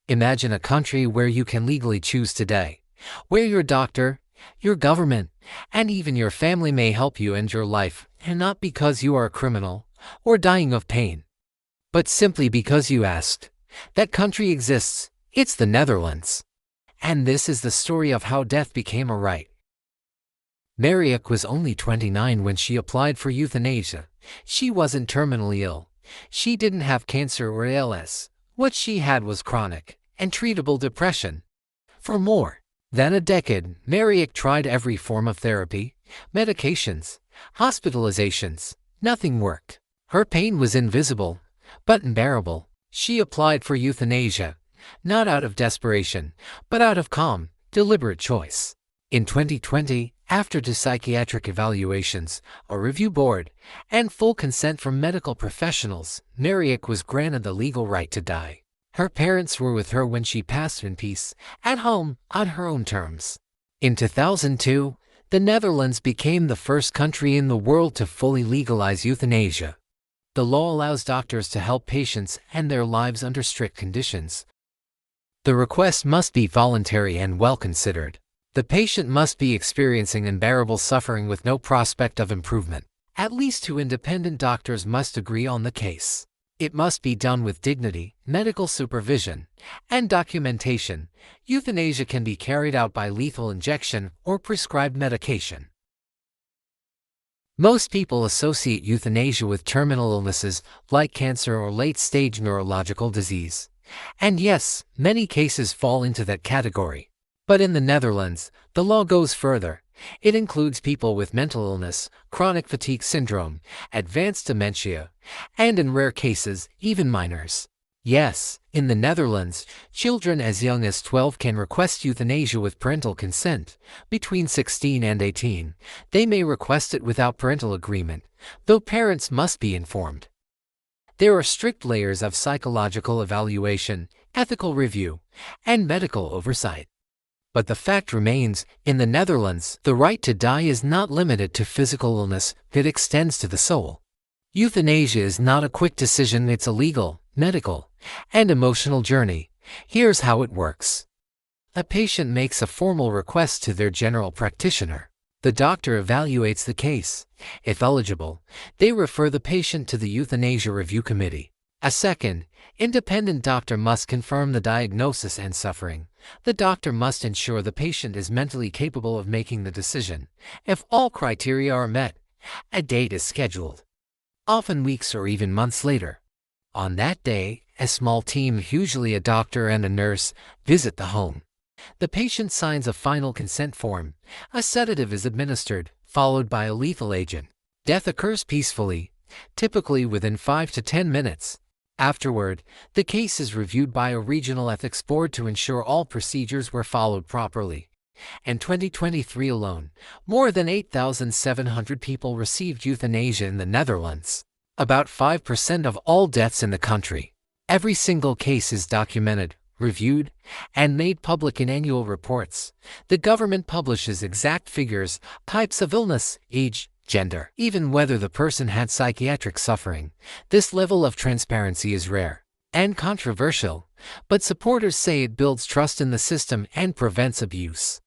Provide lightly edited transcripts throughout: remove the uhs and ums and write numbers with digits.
Imagine a country where you can legally choose today, where your doctor, your government, and even your family may help you end your life, and not because you are a criminal or dying of pain, but simply because you asked. That country exists. It's the Netherlands. And this is the story of how death became a right. Marieke was only 29 when she applied for euthanasia. She wasn't terminally ill. She didn't have cancer or ALS. What she had was chronic and treatable depression. For more than a decade, Marieke tried every form of therapy, medications, hospitalizations. Nothing worked. Her pain was invisible, but unbearable. She applied for euthanasia, not out of desperation, but out of calm, deliberate choice. In 2020, after 2 psychiatric evaluations, a review board, and full consent from medical professionals, Marieke was granted the legal right to die. Her parents were with her when she passed in peace, at home, on her own terms. In 2002, the Netherlands became the first country in the world to fully legalize euthanasia. The law allows doctors to help patients end their lives under strict conditions. The request must be voluntary and well considered. The patient must be experiencing unbearable suffering with no prospect of improvement. At least 2 independent doctors must agree on the case. It must be done with dignity, medical supervision, and documentation. Euthanasia can be carried out by lethal injection or prescribed medication. Most people associate euthanasia with terminal illnesses like cancer or late-stage neurological disease. And yes, many cases fall into that category. But in the Netherlands, the law goes further. It includes people with mental illness, chronic fatigue syndrome, advanced dementia, and in rare cases, even minors. Yes, in the Netherlands, children as young as 12 can request euthanasia with parental consent. Between 16 and 18, they may request it without parental agreement, though parents must be informed. There are strict layers of psychological evaluation, ethical review, and medical oversight. But the fact remains, in the Netherlands, the right to die is not limited to physical illness, it extends to the soul. Euthanasia is not a quick decision, it's a legal, medical, and emotional journey. Here's how it works. A patient makes a formal request to their general practitioner. The doctor evaluates the case. If eligible, they refer the patient to the Euthanasia Review Committee. A second, independent doctor must confirm the diagnosis and suffering. The doctor must ensure the patient is mentally capable of making the decision. If all criteria are met, a date is scheduled, often weeks or even months later. On that day, a small team, usually a doctor and a nurse, visit the home. The patient signs a final consent form. A sedative is administered, followed by a lethal agent. Death occurs peacefully, typically within 5 to 10 minutes. Afterward, the case is reviewed by a regional ethics board to ensure all procedures were followed properly. In 2023 alone, more than 8,700 people received euthanasia in the Netherlands, about 5% of all deaths in the country. Every single case is documented, reviewed, and made public in annual reports. The government publishes exact figures, types of illness, age, gender, even whether the person had psychiatric suffering. This level of transparency is rare and controversial, but supporters say it builds trust in the system and prevents abuse.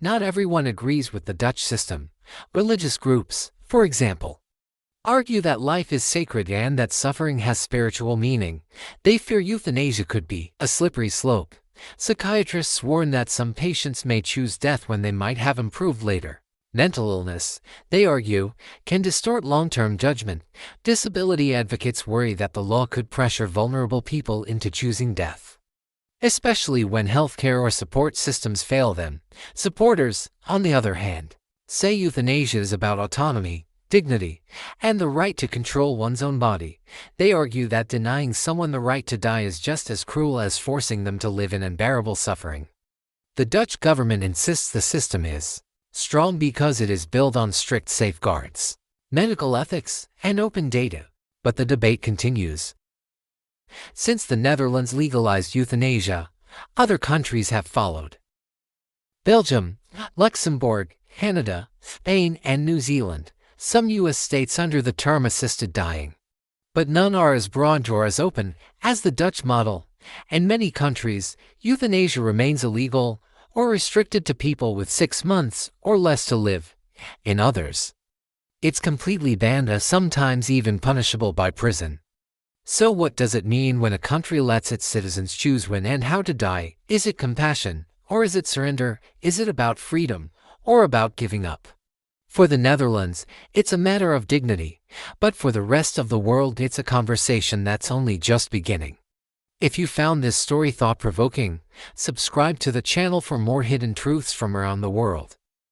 Not everyone agrees with the Dutch system. Religious groups, for example, argue that life is sacred and that suffering has spiritual meaning. They fear euthanasia could be a slippery slope. Psychiatrists warn that some patients may choose death when they might have improved later. Mental illness, they argue, can distort long-term judgment. Disability advocates worry that the law could pressure vulnerable people into choosing death, especially when healthcare or support systems fail them. Supporters, on the other hand, say euthanasia is about autonomy, dignity, and the right to control one's own body. They argue that denying someone the right to die is just as cruel as forcing them to live in unbearable suffering. The Dutch government insists the system is strong because it is built on strict safeguards, medical ethics, and open data. But the debate continues. Since the Netherlands legalized euthanasia, other countries have followed. Belgium, Luxembourg, Canada, Spain, and New Zealand. Some U.S. states under the term assisted dying. But none are as broad or as open as the Dutch model. In many countries, euthanasia remains illegal or restricted to people with 6 months or less to live. In others, it's completely banned, as sometimes even punishable by prison. So what does it mean when a country lets its citizens choose when and how to die? Is it compassion, or is it surrender? Is it about freedom, or about giving up? For the Netherlands, it's a matter of dignity, but for the rest of the world, it's a conversation that's only just beginning. If you found this story thought-provoking, subscribe to the channel for more hidden truths from around the world.